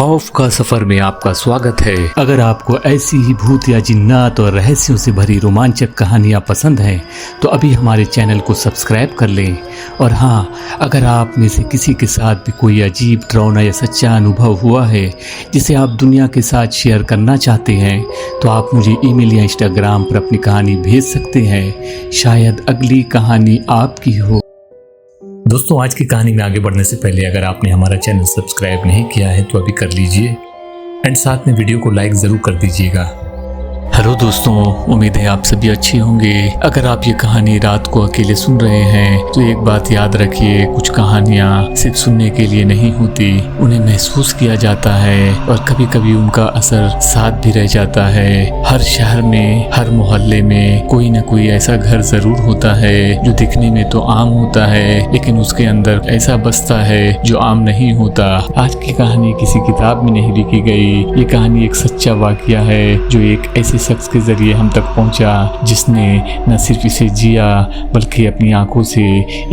खौफ का सफर में आपका स्वागत है। अगर आपको ऐसी ही भूत या जिन्नात और रहस्यों से भरी रोमांचक कहानियां पसंद हैं तो अभी हमारे चैनल को सब्सक्राइब कर लें। और हाँ, अगर आप में से किसी के साथ भी कोई अजीब, डरावना या सच्चा अनुभव हुआ है जिसे आप दुनिया के साथ शेयर करना चाहते हैं तो आप मुझे ईमेल या इंस्टाग्राम पर अपनी कहानी भेज सकते हैं। शायद अगली कहानी आपकी हो। दोस्तों, आज की कहानी में आगे बढ़ने से पहले अगर आपने हमारा चैनल सब्सक्राइब नहीं किया है तो अभी कर लीजिए एंड साथ में वीडियो को लाइक ज़रूर कर दीजिएगा। हेलो दोस्तों, उम्मीद है आप सभी अच्छे होंगे। अगर आप ये कहानी रात को अकेले सुन रहे हैं तो एक बात याद रखिए, कुछ कहानियाँ सिर्फ सुनने के लिए नहीं होती, उन्हें महसूस किया जाता है और कभी कभी उनका असर साथ भी रह जाता है। हर शहर में, हर मोहल्ले में कोई ना कोई ऐसा घर ज़रूर होता है जो दिखने में तो आम होता है लेकिन उसके अंदर ऐसा बसता है जो आम नहीं होता। आज की कहानी किसी किताब में नहीं लिखी गई, ये कहानी एक सच्चा वाकया है जो एक ऐसे शख्स के जरिए हम तक पहुंचा जिसने न सिर्फ इसे जिया बल्कि अपनी आंखों से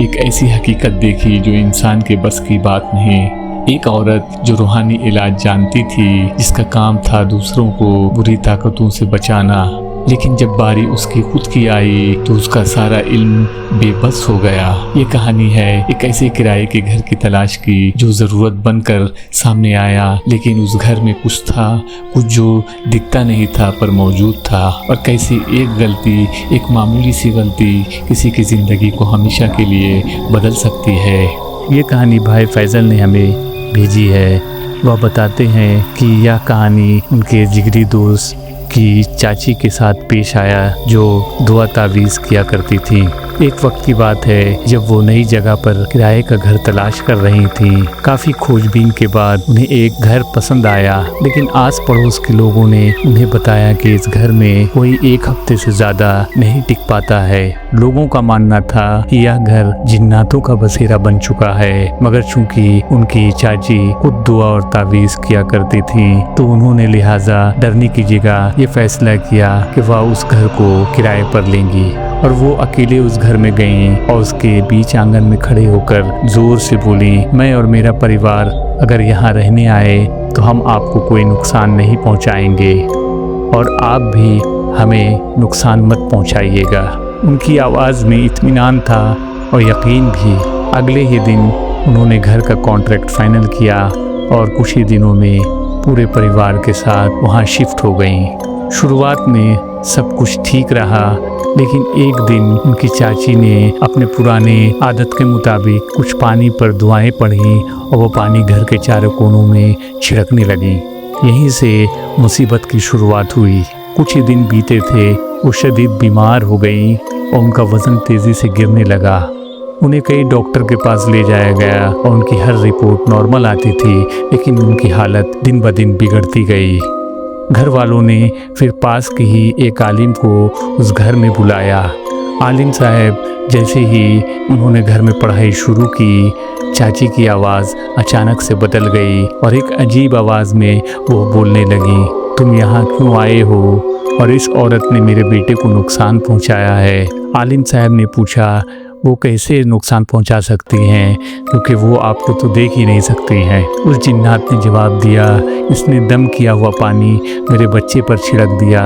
एक ऐसी हकीकत देखी जो इंसान के बस की बात नहीं। एक औरत जो रूहानी इलाज जानती थी, जिसका काम था दूसरों को बुरी ताकतों से बचाना, लेकिन जब बारी उसकी खुद की आई तो उसका सारा इल्म बेबस हो गया। ये कहानी है एक ऐसे किराए के घर की तलाश की जो ज़रूरत बनकर सामने आया, लेकिन उस घर में कुछ था, कुछ जो दिखता नहीं था पर मौजूद था। और कैसे एक गलती, एक मामूली सी गलती किसी की ज़िंदगी को हमेशा के लिए बदल सकती है। ये कहानी भाई फैज़ल ने हमें भेजी है। वह बताते हैं कि यह कहानी उनके जिगरी दोस्त की चाची के साथ पेश आया जो दुआ तावीज़ किया करती थी। एक वक्त की बात है जब वो नई जगह पर किराए का घर तलाश कर रही थी। काफ़ी खोजबीन के बाद उन्हें एक घर पसंद आया, लेकिन आस पड़ोस के लोगों ने उन्हें बताया कि इस घर में कोई एक हफ्ते से ज़्यादा नहीं टिक पाता है। लोगों का मानना था कि यह घर जिन्नातों का बसेरा बन चुका है, मगर चूंकि उनकी चाची खुद दुआ और तावीज़ किया करती थी तो उन्होंने लिहाजा डरने की जगह ये फैसला किया कि वह उस घर को किराए पर लेंगी। और वो अकेले उस घर में गईं और उसके बीच आंगन में खड़े होकर जोर से बोली, मैं और मेरा परिवार अगर यहाँ रहने आए तो हम आपको कोई नुकसान नहीं पहुँचाएंगे और आप भी हमें नुकसान मत पहुँचाइएगा। उनकी आवाज़ में इत्मीनान था और यकीन भी। अगले ही दिन उन्होंने घर का कॉन्ट्रैक्ट फाइनल किया और कुछ ही दिनों में पूरे परिवार के साथ वहाँ शिफ्ट हो गईं। शुरुआत में सब कुछ ठीक रहा, लेकिन एक दिन उनकी चाची ने अपने पुराने आदत के मुताबिक कुछ पानी पर दुआएं पढ़ी और वो पानी घर के चारों कोनों में छिड़कने लगी। यहीं से मुसीबत की शुरुआत हुई। कुछ ही दिन बीते थे, वो शदीद बीमार हो गई और उनका वज़न तेज़ी से गिरने लगा। उन्हें कई डॉक्टर के पास ले जाया गया और उनकी हर रिपोर्ट नॉर्मल आती थी, लेकिन उनकी हालत दिन ब दिन बिगड़ती गई। घर वालों ने फिर पास के ही एक आलिम को उस घर में बुलाया। आलिम साहब जैसे ही उन्होंने घर में पढ़ाई शुरू की, चाची की आवाज़ अचानक से बदल गई और एक अजीब आवाज़ में वो बोलने लगी, तुम यहाँ क्यों आए हो और इस औरत ने मेरे बेटे को नुकसान पहुँचाया है। आलिम साहब ने पूछा, वो कैसे नुकसान पहुंचा सकती हैं क्योंकि वो आपको तो देख ही नहीं सकती हैं। उस जिन्नात ने जवाब दिया, इसने दम किया हुआ पानी मेरे बच्चे पर छिड़क दिया,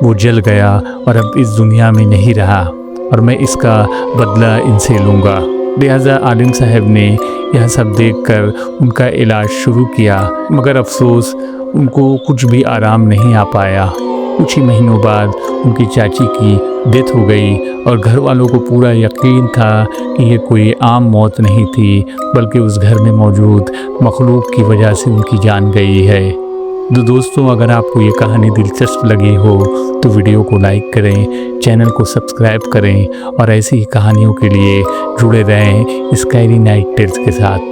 वो जल गया और अब इस दुनिया में नहीं रहा और मैं इसका बदला इनसे लूँगा। लिहाजा आलिम साहब ने यह सब देखकर उनका इलाज शुरू किया, मगर अफसोस उनको कुछ भी आराम नहीं आ पाया। कुछ ही महीनों बाद उनकी चाची की डेथ हो गई और घर वालों को पूरा यकीन था कि ये कोई आम मौत नहीं थी, बल्कि उस घर में मौजूद मखलूक की वजह से उनकी जान गई है। तो दोस्तों, अगर आपको ये कहानी दिलचस्प लगी हो तो वीडियो को लाइक करें, चैनल को सब्सक्राइब करें और ऐसी ही कहानियों के लिए जुड़े रहें स्कैरी नाइट टेल्स के साथ।